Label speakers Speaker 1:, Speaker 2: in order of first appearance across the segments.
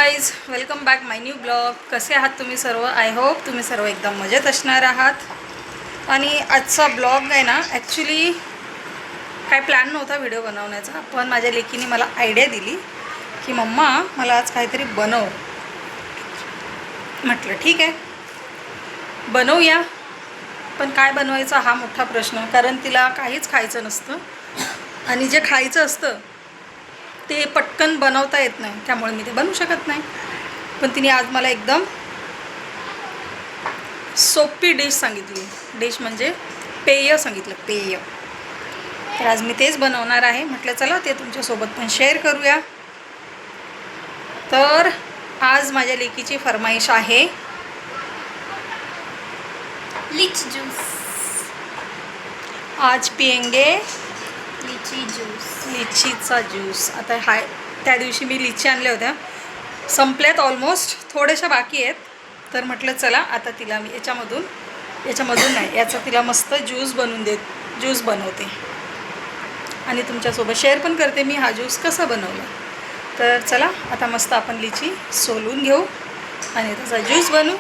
Speaker 1: Guys, welcome back माय new blog. कसे आहात तुम्ही सर्व? आय होप तुम्ही सर्व एकदम मजेत असणार आहात. आणि आजचा ब्लॉग आहे ना, ॲक्च्युली काय प्लॅन नव्हता व्हिडिओ बनवण्याचा, पण माझ्या लेकीने मला आयडिया दिली की मम्मा मला आज काहीतरी बनव. म्हटलं ठीक आहे बनवूया, पण काय बनवायचा हा मोठा प्रश्न, कारण तिला काहीच खायचं नसतं आणि जे खायचं असतं ते पटकन बनवता येत नाही, त्यामुळे मी ते बनवू शकत नाही. पण तिने आज मला एकदम सोपी डिश सांगितली. डिश म्हणजे पेय सांगितलं, पेय. तर आज मी तेच बनवणार आहे. म्हटलं चला ते तुमच्यासोबत पण शेअर करूया. तर आज माझ्या लेकीची फरमाईश आहे
Speaker 2: लीची जूस.
Speaker 1: आज पिएंगे
Speaker 2: लीची जूस.
Speaker 1: लिचीचा ज्यूस. आता हाय त्या दिवशी मी लिची आणल्या होत्या, संपल्यात ऑलमोस्ट, थोड्याशा बाकी आहेत. तर म्हटलं चला आता तिला मी याच्यामधून नाही, याचा तिला मस्त ज्यूस बनवते आणि तुमच्यासोबत शेअर पण करते मी हा ज्यूस कसा बनवला. तर चला आता मस्त आपण लिची सोलून घेऊ आणि त्याचा ज्यूस बनवू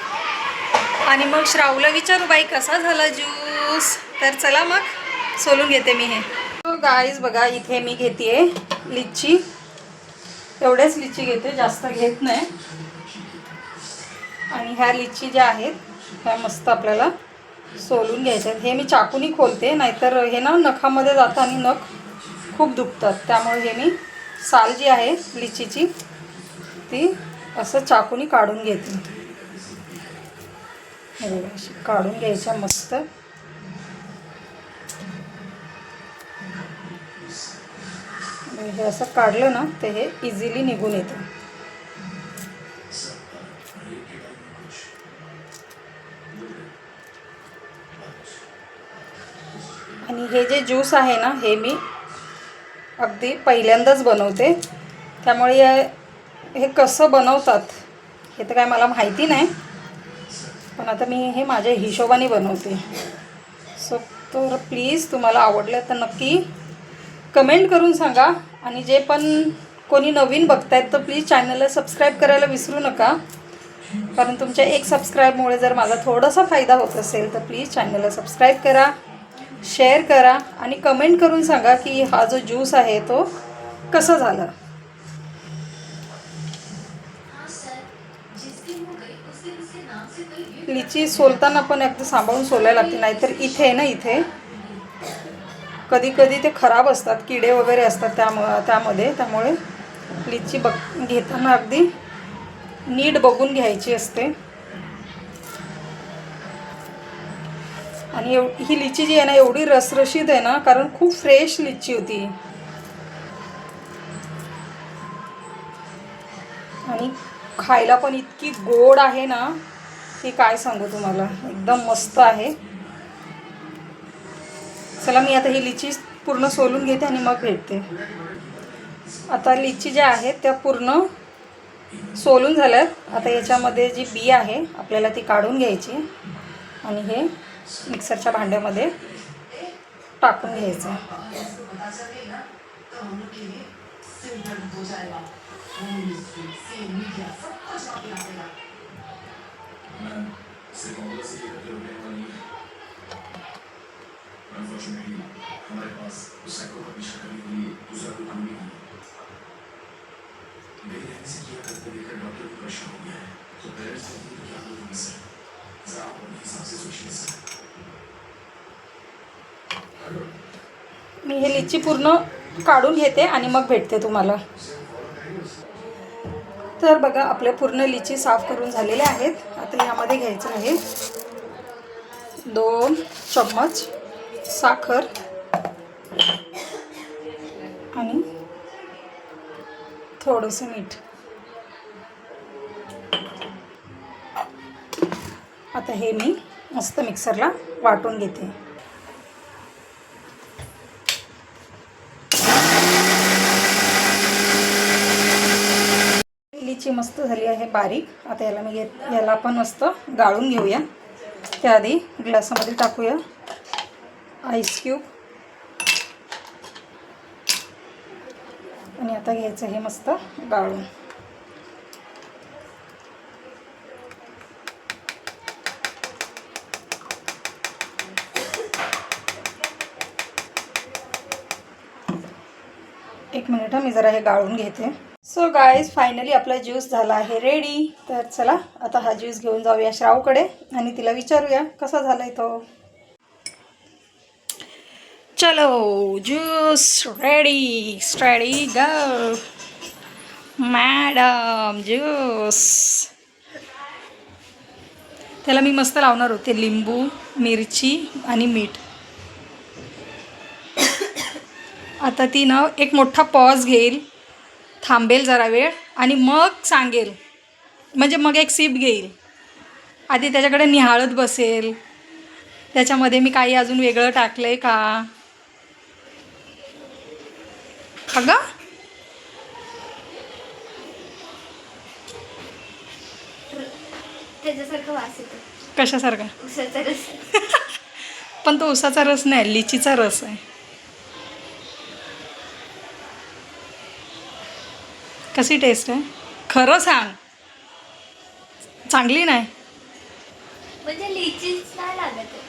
Speaker 1: आणि मग श्रावला विचारू बाई कसा झाला ज्यूस. तर चला मग सोलून घेते मी हे. गाईज बघा, इथे मी घेते लिची. एवढेच लिची घेते, जास्त घेत नाही. आणि ह्या लिची ज्या आहेत ह्या मस्त आपल्याला सोलून घ्यायच्या आहेत. हे मी चाकूनी खोलते, नाहीतर हे ना नखामध्ये जातं आणि नख खूप दुखतात. त्यामुळे हे मी साल जी आहे लिचीची ती असं चाकूनी काढून घेते. हे अशी काढून घ्यायच्या मस्त. हे असं काढलं ना ते हे इझिली निघून येतं. आणि हे जे ज्यूस आहे ना हे मी अगदी पहिल्यांदाच बनवते, त्यामुळे हे कसं बनवतात हे तर काय मला माहिती नाही, पण आता मी हे माझ्या हिशोबाने बनवते. सो तर प्लीज तुम्हाला आवडलं तर नक्की कमेंट करून सांगा. आणि जे पण कोणी नवीन बघतायत तर प्लीज चॅनलला सबस्क्राईब करायला विसरू नका, कारण तुमच्या एक सबस्क्राईबमुळे जर माझा थोडासा फायदा होत असेल तर प्लीज चॅनलला सबस्क्राईब करा, शेअर करा आणि कमेंट करून सांगा की हा जो ज्यूस आहे तो कसा झाला. लिची सोलताना पण अगदी सांभाळून सोलायला लागते, नाहीतर इथे ना इथे कधी कधी ते खराब असतात, किडे वगैरे असतात त्यामध्ये. त्यामुळे लिची घेताना अगदी नीट बघून घ्यायची असते. आणि ही लिची जी आहे ना एवढी रसरशीत आहे ना, कारण खूप फ्रेश लिची होती आणि खायला पण इतकी गोड आहे ना की काय सांगू तुम्हाला, एकदम मस्त आहे. चला मी आता ही लिची पूर्ण सोलून घेते आणि मग भेटते. आता लिची ज्या आहेत त्या पूर्ण सोलून झाल्यात. आता याच्यामध्ये जी बी आहे आपल्याला ती काढून घ्यायची आणि हे मिक्सरच्या भांड्यामध्ये टाकून घ्यायचं. मी हे लिची पूर्ण काढून घेते आणि मग भेटते तुम्हाला. तर बघा आपल्या पूर्ण लिची साफ करून झालेल्या आहेत. आता यामध्ये घ्यायचं आहे 2 चम्मच साखर आणि थोडंसं मीठ. आता हे मी मस्त मिक्सरला वाटून घेते. लिची मस्त झाली आहे बारीक. आता याला आपण मस्त गाळून घेऊया. त्याआधी ग्लासामध्ये टाकूया आईस क्यूब आणि आता घ्यायचं हे मस्त गाळून. एक मिनिट मी जरा हे गाळून घेते. सो गाईज फायनली आपला ज्यूस झाला आहे रेडी. तर चला आता हा ज्यूस घेऊन जाऊया श्रावकडे आणि तिला विचारूया कसा झाला आहे तो. चलो ज्यूस रेडी स्टडी गो मॅडम ज्यूस. त्याला मी मस्त लावणार होते लिंबू मिरची आणि मीठ. आता ती ना एक मोठा पॉज घेईल, थांबेल जरा वेळ आणि मग सांगेल, म्हणजे मग एक सिप घेईल. आधी त्याच्याकडे निहाळत बसेल त्याच्यामध्ये मी काही अजून वेगळं टाकलं आहे का. अगं
Speaker 2: त्याच्यासारखं वास येतो.
Speaker 1: कशासारखा.
Speaker 2: उसाचा रस.
Speaker 1: पण तो उसाचा रस नाही, लिचीचा रस आहे. कशी टेस्ट आहे खरं सांग. चांगली नाही.
Speaker 2: म्हणजे लिचीच नाही लागत आहे,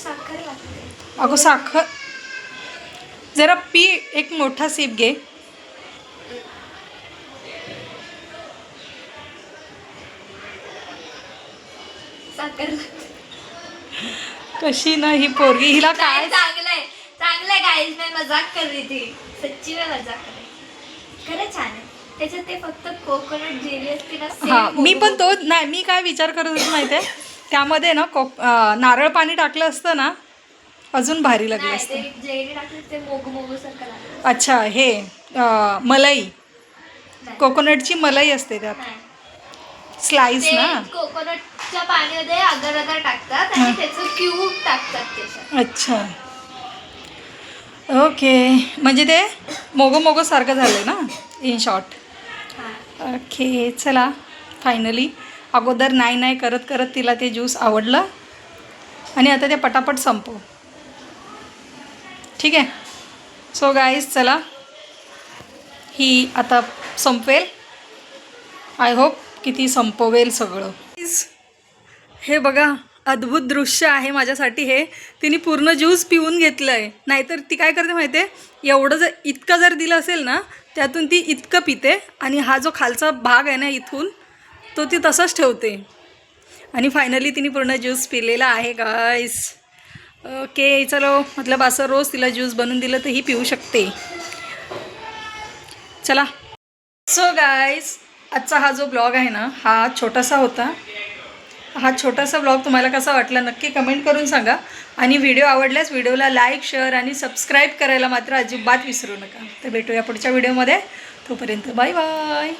Speaker 2: साखर लागते.
Speaker 1: अगं साखर जरा पी, एक मोठा सिप घे.
Speaker 2: साखर लागते.
Speaker 1: कशी ना ही पोरगी, हिला काय.
Speaker 2: चांगलं आहे चांगलं आहे गाईज. मैं मजाक कर रही थी, सच्ची में मजाक कर रही. खरं छान आहे. त्याच्यात ते फक्त कोकोनट जेली असते ना.
Speaker 1: हां मी पण तो नाही, मी काय विचार करत होते माहिती आहे, त्यामध्ये ना नारळ पाणी टाकलं असतं ना अजून भारी लागलं
Speaker 2: नाही,
Speaker 1: असतं.
Speaker 2: ते जेली टाकलं ते मोगू सारखं लागलं.
Speaker 1: अच्छा हे मलाई,
Speaker 2: नाही.
Speaker 1: कोकोनटची मलाई असते त्यात
Speaker 2: नाही.
Speaker 1: स्लाइस
Speaker 2: ते
Speaker 1: ना.
Speaker 2: कोकोनटच्या पाण्यामध्ये अगर अगर टाकतात आणि त्याचं क्यूब टाकतात त्याच्यात.
Speaker 1: अच्छा ओके, म्हणजे ते मोगो सारखं झालं ना इन शॉर्ट.
Speaker 2: हां.
Speaker 1: ओके चला फायनली अगोदर नाही करत करत तिला ते ज्यूस आवडलं आणि आता ते पटापट संपव. ठीक आहे. सो गाईज चला ही आता संपवेल. आय होप की ती संपवेल सगळं. हे बघा अद्भुत दृश्य आहे माझ्यासाठी हे. तिने पूर्ण ज्यूस पिऊन घेतलं आहे. नाहीतर ती काय करते माहिती आहे, एवढं जर इतकं जर दिलं असेल ना त्यातून ती इतकं पिते आणि हा जो खालचा भाग आहे ना इथून तो ती तसंच ठेवते. आणि फायनली तिने पूर्ण ज्यूस पिलेला आहे गाईस. ओके चलो, मतलब असं रोज तिला ज्यूस बनवून दिलं तर ही पिऊ शकते. चला. सो गाईस आजचा हा जो ब्लॉग आहे ना हा छोटासा होता. हा छोटासा ब्लॉग तुम्हाला कसा वाटला नक्की कमेंट करून सांगा. आणि व्हिडिओ आवडल्यास व्हिडिओला लाईक शेअर आणि सबस्क्राईब करायला मात्र अजिबात विसरू नका. तर भेटूया पुढच्या व्हिडिओमध्ये. तोपर्यंत बाय बाय.